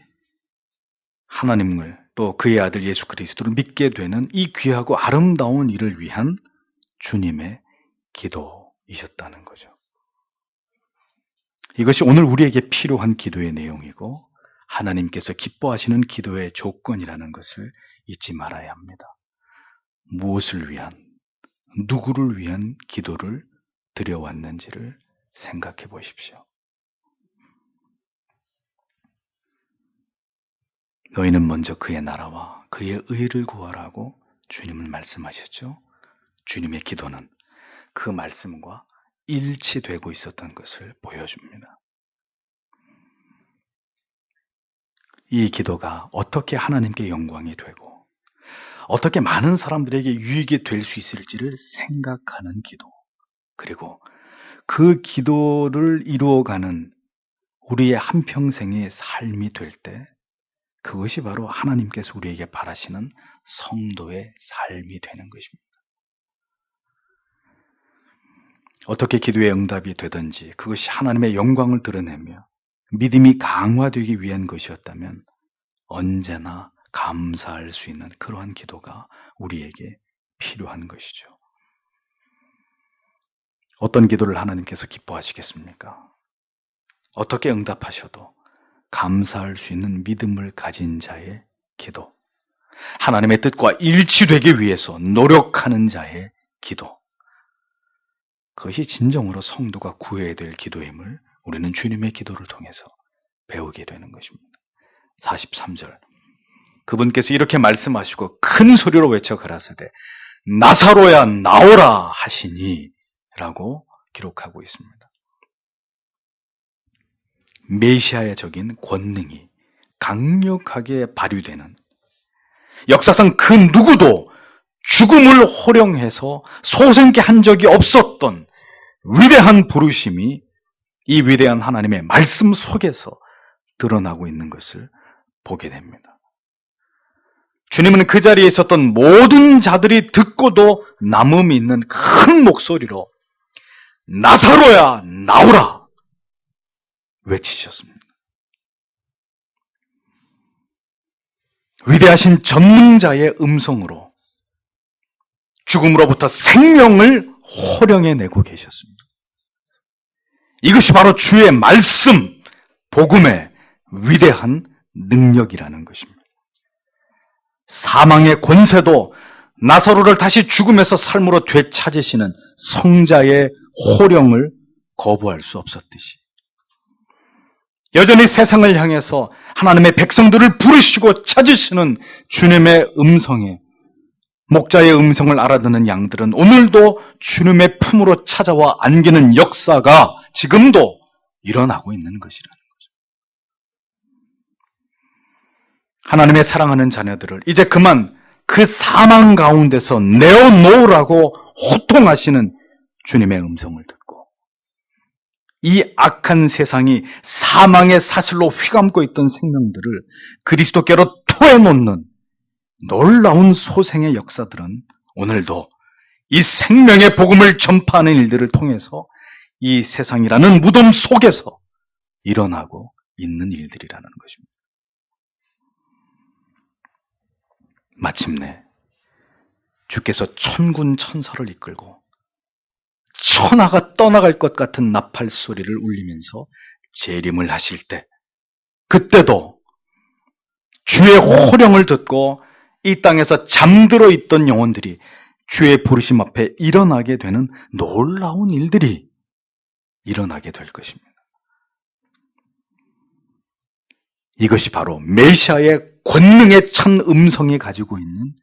하나님을 또 그의 아들 예수 그리스도를 믿게 되는 이 귀하고 아름다운 일을 위한 주님의 기도이셨다는 거죠. 이것이 오늘 우리에게 필요한 기도의 내용이고 하나님께서 기뻐하시는 기도의 조건이라는 것을 잊지 말아야 합니다. 무엇을 위한, 누구를 위한 기도를 드려왔는지를 생각해 보십시오. 너희는 먼저 그의 나라와 그의 의를 구하라고 주님은 말씀하셨죠. 주님의 기도는 그 말씀과 일치되고 있었던 것을 보여줍니다. 이 기도가 어떻게 하나님께 영광이 되고 어떻게 많은 사람들에게 유익이 될 수 있을지를 생각하는 기도, 그리고 그 기도를 이루어가는 우리의 한평생의 삶이 될 때 그것이 바로 하나님께서 우리에게 바라시는 성도의 삶이 되는 것입니다. 어떻게 기도의 응답이 되든지 그것이 하나님의 영광을 드러내며 믿음이 강화되기 위한 것이었다면 언제나 감사할 수 있는 그러한 기도가 우리에게 필요한 것이죠. 어떤 기도를 하나님께서 기뻐하시겠습니까? 어떻게 응답하셔도 감사할 수 있는 믿음을 가진 자의 기도, 하나님의 뜻과 일치되기 위해서 노력하는 자의 기도, 그것이 진정으로 성도가 구해야 될 기도임을 우리는 주님의 기도를 통해서 배우게 되는 것입니다. 43절, 그분께서 이렇게 말씀하시고 큰 소리로 외쳐 가라사대 나사로야 나오라 하시니 라고 기록하고 있습니다. 메시아의 적인 권능이 강력하게 발휘되는, 역사상 그 누구도 죽음을 호령해서 소생케 한 적이 없었던 위대한 부르심이 이 위대한 하나님의 말씀 속에서 드러나고 있는 것을 보게 됩니다. 주님은 그 자리에 있었던 모든 자들이 듣고도 남음이 있는 큰 목소리로 나사로야 나오라 외치셨습니다. 위대하신 전능자의 음성으로 죽음으로부터 생명을 호령해내고 계셨습니다. 이것이 바로 주의 말씀, 복음의 위대한 능력이라는 것입니다. 사망의 권세도 나사로를 다시 죽음에서 삶으로 되찾으시는 성자의 호령을 거부할 수 없었듯이 여전히 세상을 향해서 하나님의 백성들을 부르시고 찾으시는 주님의 음성에 목자의 음성을 알아듣는 양들은 오늘도 주님의 품으로 찾아와 안기는 역사가 지금도 일어나고 있는 것이라는 거죠. 하나님의 사랑하는 자녀들을 이제 그만 그 사망 가운데서 내어놓으라고 호통하시는 주님의 음성을 듣고 이 악한 세상이 사망의 사슬로 휘감고 있던 생명들을 그리스도께로 토해놓는 놀라운 소생의 역사들은 오늘도 이 생명의 복음을 전파하는 일들을 통해서 이 세상이라는 무덤 속에서 일어나고 있는 일들이라는 것입니다. 마침내 주께서 천군 천사를 이끌고 천하가 떠나갈 것 같은 나팔 소리를 울리면서 재림을 하실 때, 그때도 주의 호령을 듣고 이 땅에서 잠들어 있던 영혼들이 주의 부르심 앞에 일어나게 되는 놀라운 일들이 일어나게 될 것입니다. 이것이 바로 메시아의 권능의 찬 음성이 가지고 있는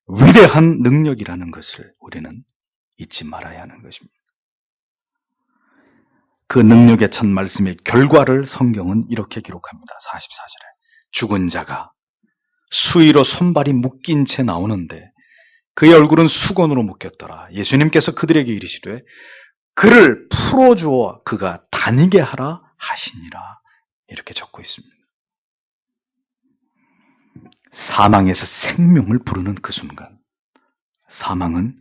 위대한 능력이라는 것을 우리는 잊지 말아야 하는 것입니다. 그 능력의 찬 말씀의 결과를 성경은 이렇게 기록합니다. 44절에 죽은 자가 수의로 손발이 묶인 채 나오는데 그의 얼굴은 수건으로 묶였더라. 예수님께서 그들에게 이르시되 그를 풀어주어 그가 다니게 하라 하시니라. 이렇게 적고 있습니다. 사망에서 생명을 부르는 그 순간, 사망은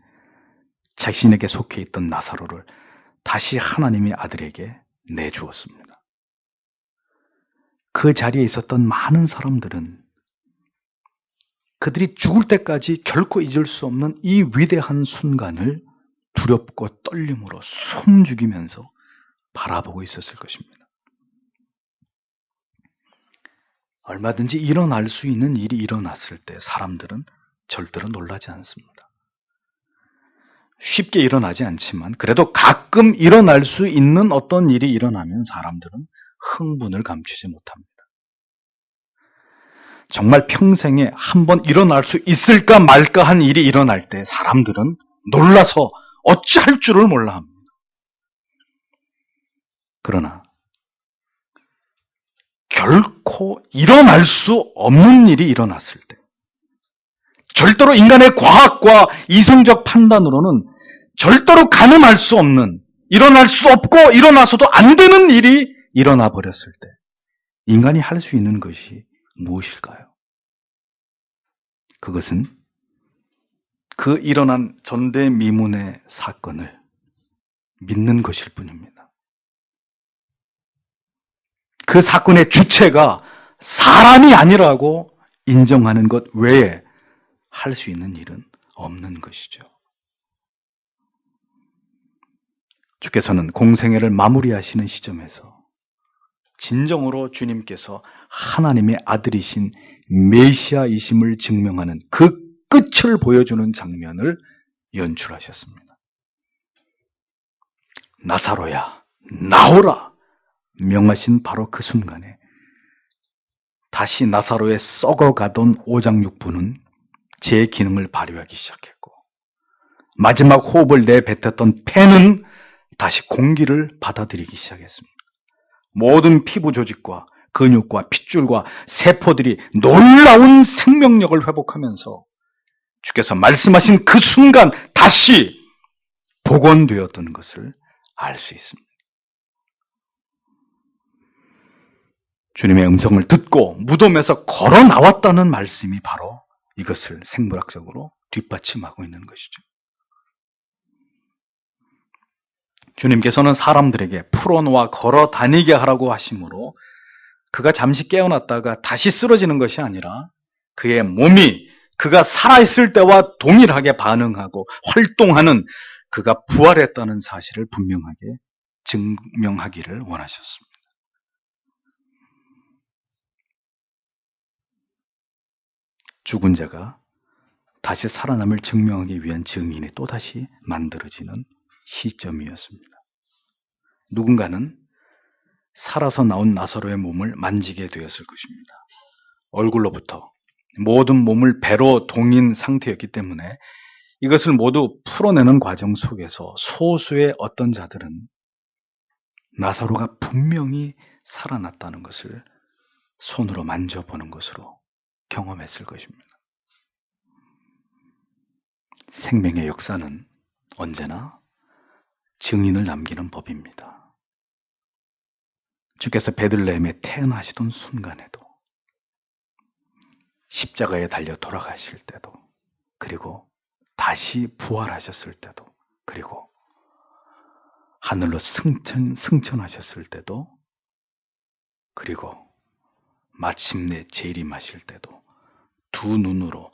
자신에게 속해 있던 나사로를 다시 하나님의 아들에게 내주었습니다. 그 자리에 있었던 많은 사람들은 그들이 죽을 때까지 결코 잊을 수 없는 이 위대한 순간을 두렵고 떨림으로 숨죽이면서 바라보고 있었을 것입니다. 얼마든지 일어날 수 있는 일이 일어났을 때 사람들은 절대로 놀라지 않습니다. 쉽게 일어나지 않지만 그래도 가끔 일어날 수 있는 어떤 일이 일어나면 사람들은 흥분을 감추지 못합니다. 정말 평생에 한 번 일어날 수 있을까 말까 한 일이 일어날 때 사람들은 놀라서 어찌할 줄을 몰라 합니다. 그러나 결코 일어날 수 없는 일이 일어났을 때, 절대로 인간의 과학과 이성적 판단으로는 절대로 가늠할 수 없는, 일어날 수 없고 일어나서도 안 되는 일이 일어나 버렸을 때 인간이 할 수 있는 것이 무엇일까요? 그것은 그 일어난 전대미문의 사건을 믿는 것일 뿐입니다. 그 사건의 주체가 사람이 아니라고 인정하는 것 외에 할 수 있는 일은 없는 것이죠. 주께서는 공생애를 마무리하시는 시점에서 진정으로 주님께서 하나님의 아들이신 메시아이심을 증명하는 그 끝을 보여주는 장면을 연출하셨습니다. 나사로야, 나오라! 명하신 바로 그 순간에 다시 나사로의 썩어가던 오장육부는 제 기능을 발휘하기 시작했고, 마지막 호흡을 내뱉었던 폐는 다시 공기를 받아들이기 시작했습니다. 모든 피부 조직과 근육과 핏줄과 세포들이 놀라운 생명력을 회복하면서 주께서 말씀하신 그 순간 다시 복원되었던 것을 알 수 있습니다. 주님의 음성을 듣고 무덤에서 걸어 나왔다는 말씀이 바로 이것을 생물학적으로 뒷받침하고 있는 것이죠. 주님께서는 사람들에게 풀어놓아 걸어 다니게 하라고 하심으로 그가 잠시 깨어났다가 다시 쓰러지는 것이 아니라 그의 몸이 그가 살아있을 때와 동일하게 반응하고 활동하는 그가 부활했다는 사실을 분명하게 증명하기를 원하셨습니다. 죽은 자가 다시 살아남을 증명하기 위한 증인이 또다시 만들어지는 시점이었습니다. 누군가는 살아서 나온 나사로의 몸을 만지게 되었을 것입니다. 얼굴로부터 모든 몸을 배로 동인 상태였기 때문에 이것을 모두 풀어내는 과정 속에서 소수의 어떤 자들은 나사로가 분명히 살아났다는 것을 손으로 만져보는 것으로 경험했을 것입니다. 생명의 역사는 언제나 증인을 남기는 법입니다. 주께서 베들레헴에 태어나시던 순간에도, 십자가에 달려 돌아가실 때도, 그리고 다시 부활하셨을 때도, 그리고 하늘로 승천하셨을 때도, 그리고 마침내 재림하실 때도 두 눈으로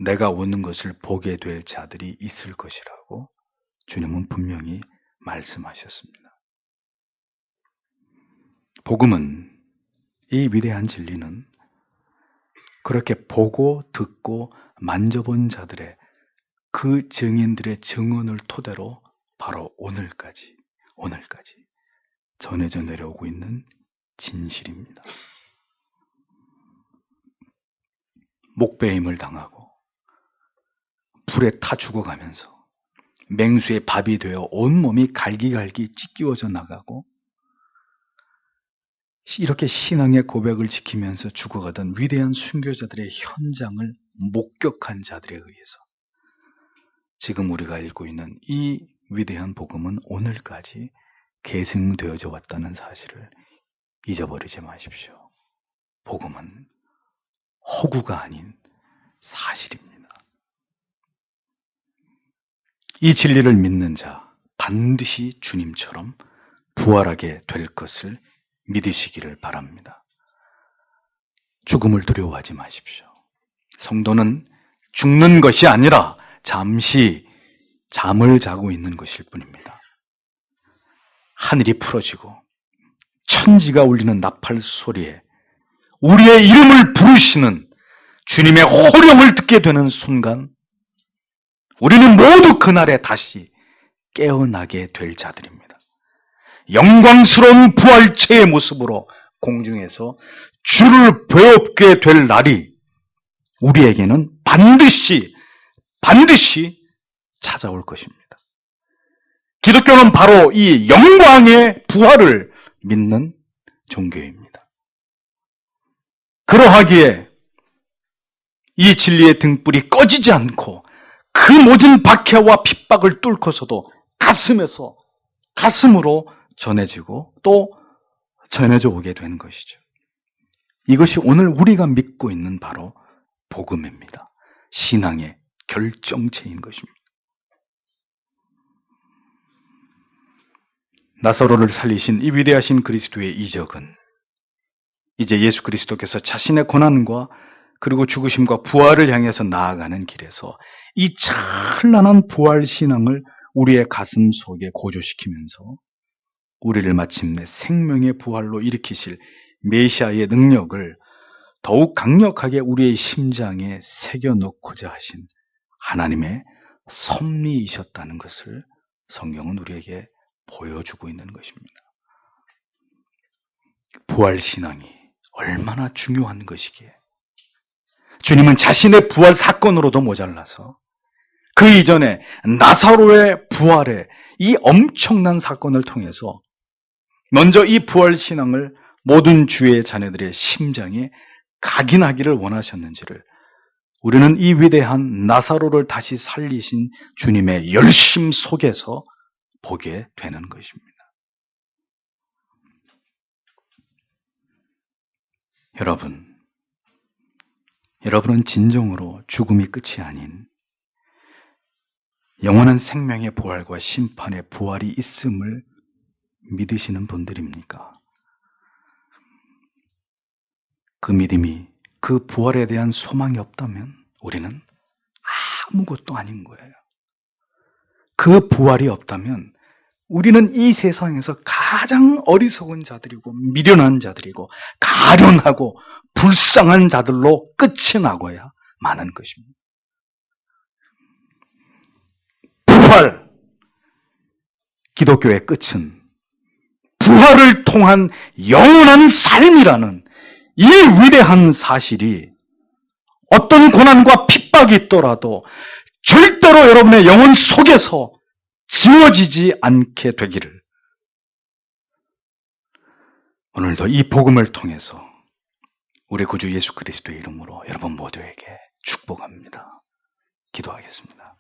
내가 오는 것을 보게 될 자들이 있을 것이라고 주님은 분명히 말씀하셨습니다. 복음은, 이 위대한 진리는 그렇게 보고 듣고 만져본 자들의 그 증인들의 증언을 토대로 바로 오늘까지 전해져 내려오고 있는 진실입니다. 목베임을 당하고 불에 타 죽어가면서 맹수의 밥이 되어 온몸이 갈기갈기 찢기워져 나가고 이렇게 신앙의 고백을 지키면서 죽어가던 위대한 순교자들의 현장을 목격한 자들에 의해서 지금 우리가 읽고 있는 이 위대한 복음은 오늘까지 계승되어져 왔다는 사실을 잊어버리지 마십시오. 복음은 허구가 아닌 사실입니다. 이 진리를 믿는 자 반드시 주님처럼 부활하게 될 것을 믿으시기를 바랍니다. 죽음을 두려워하지 마십시오. 성도는 죽는 것이 아니라 잠시 잠을 자고 있는 것일 뿐입니다. 하늘이 풀어지고 천지가 울리는 나팔 소리에 우리의 이름을 부르시는 주님의 호령을 듣게 되는 순간 우리는 모두 그날에 다시 깨어나게 될 자들입니다. 영광스러운 부활체의 모습으로 공중에서 주를 배웁게 될 날이 우리에게는 반드시 찾아올 것입니다. 기독교는 바로 이 영광의 부활을 믿는 종교입니다. 그러하기에 이 진리의 등불이 꺼지지 않고 그 모든 박해와 핍박을 뚫고서도 가슴으로 전해지고 또 전해져 오게 된 것이죠. 이것이 오늘 우리가 믿고 있는 바로 복음입니다. 신앙의 결정체인 것입니다. 나사로를 살리신 이 위대하신 그리스도의 이적은 이제 예수 그리스도께서 자신의 고난과 그리고 죽으심과 부활을 향해서 나아가는 길에서 이 찬란한 부활 신앙을 우리의 가슴 속에 고조시키면서 우리를 마침내 생명의 부활로 일으키실 메시아의 능력을 더욱 강력하게 우리의 심장에 새겨넣고자 하신 하나님의 섭리이셨다는 것을 성경은 우리에게 보여주고 있는 것입니다. 부활 신앙이 얼마나 중요한 것이기에 주님은 자신의 부활 사건으로도 모자라서 그 이전에 나사로의 부활의 이 엄청난 사건을 통해서 먼저 이 부활 신앙을 모든 주의 자녀들의 심장에 각인하기를 원하셨는지를 우리는 이 위대한 나사로를 다시 살리신 주님의 열심 속에서 보게 되는 것입니다. 여러분은 진정으로 죽음이 끝이 아닌 영원한 생명의 부활과 심판의 부활이 있음을 믿으시는 분들입니까? 그 믿음이, 그 부활에 대한 소망이 없다면 우리는 아무것도 아닌 거예요. 그 부활이 없다면 우리는 이 세상에서 가장 어리석은 자들이고 미련한 자들이고 가련하고 불쌍한 자들로 끝이 나고야 마는 것입니다. 부활, 기독교의 끝은 부활을 통한 영원한 삶이라는 이 위대한 사실이 어떤 고난과 핍박이 있더라도 절대로 여러분의 영혼 속에서 지워지지 않게 되기를 오늘도 이 복음을 통해서 우리 구주 예수 그리스도의 이름으로 여러분 모두에게 축복합니다. 기도하겠습니다.